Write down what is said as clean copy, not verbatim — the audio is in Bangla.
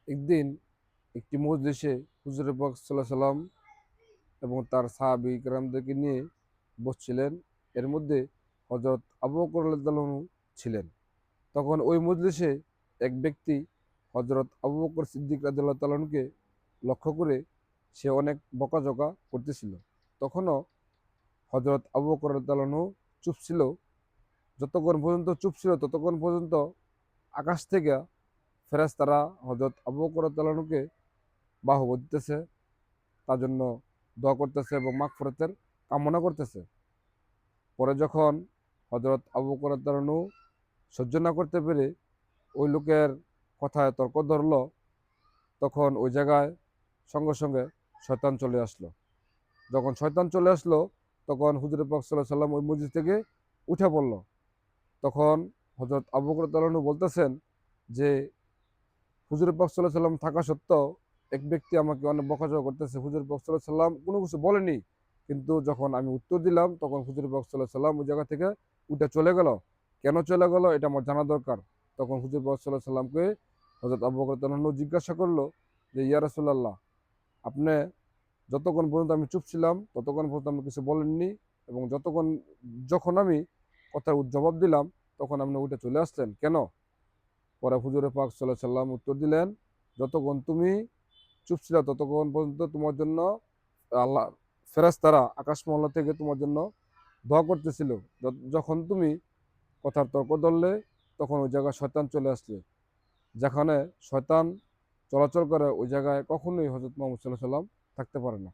একদিন একটি মজলিসে হুজুর পাক সাল্লাল্লাহু আলাইহি সাল্লাম এবং তার সাহাবী কেরামদেরকে নিয়ে বসছিলেন। এর মধ্যে হযরত আবু বকর রাদিয়াল্লাহু আনহু ছিলেন। তখন ওই মজলিসে এক ব্যক্তি হযরত আবু বকর সিদ্দিক রাদিয়াল্লাহু তাআলা আনহুকে লক্ষ্য করে সে অনেক বকাঝকা করতেছিল। তখনও হযরত আবু বকর রাদিয়াল্লাহু আনহু চুপ ছিল। যতক্ষণ পর্যন্ত চুপ ছিল ততক্ষণ পর্যন্ত আকাশ থেকে ফেরেশতারা হযরত আবু বকর রাদিয়াল্লাহু আনহুকে বাহবা দিতেছে, তার জন্য দোয়া করতেছে এবং মাগফিরাতের কামনা করতেছে। পরে যখন হযরত আবু বকর রাদিয়াল্লাহু আনহু সহ্য না করতে পেরে ওই লোকের কথায় তর্ক ধরল, তখন ওই জায়গায় সঙ্গে সঙ্গে শয়তান চলে আসলো। যখন শয়তান চলে আসলো তখন হুজুর পাক সাল্লাল্লাহু আলাইহি সাল্লাম ওই মসজিদ থেকে উঠে পড়ল। তখন হযরত আবু বকর রাদিয়াল্লাহু আনহু বলতেছেন যে, হুজুর পাক সাল্লাল্লাহু আলাইহি সাল্লাম থাকা সত্ত্বেও এক ব্যক্তি আমাকে অনেক বকাঝকা করতেছে। হুজুর পাক সাল্লাল্লাহু আলাইহি সাল্লাম কোনো কিছু বলেনি। কিন্তু যখন আমি উত্তর দিলাম তখন হুজুর পাক সাল্লাল্লাহু আলাইহি সাল্লাম ওই জায়গা থেকে উঠে চলে গেল। কেন চলে গেল এটা আমার জানা দরকার। তখন হুজুর পাক সাল্লাল্লাহু আলাইহি সাল্লামকে হযরত আবু বকর রাদিয়াল্লাহু আনহু জিজ্ঞাসা করলো যে, ইয়া রাসূলুল্লাহ, আপনি যতক্ষণ পর্যন্ত আমি চুপ ছিলাম ততক্ষণ পর্যন্ত আপনি কিছু বলেননি, এবং যখন আমি কথার জবাব দিলাম তখন আপনি উঠে চলে আসলেন কেন? পরে হুজুরে পাক সাল্লাল্লাহু আলাইহি সাল্লাম উত্তর দিলেন, যতক্ষণ তুমি চুপ ছিলে ততক্ষণ পর্যন্ত তোমার জন্য আল্লাহ ফেরেশতারা আকাশ মহল্লা থেকে তোমার জন্য দোয়া করতেছিল। যখন তুমি কথার তর্ক ধরলে তখন ওই জায়গায় শয়তান চলে আসলে। যেখানে শয়তান চলাচল করে ওই জায়গায় কখনোই হযরত মুহাম্মদ সাল্লাল্লাহু আলাইহি সাল্লাম থাকতে পারে না।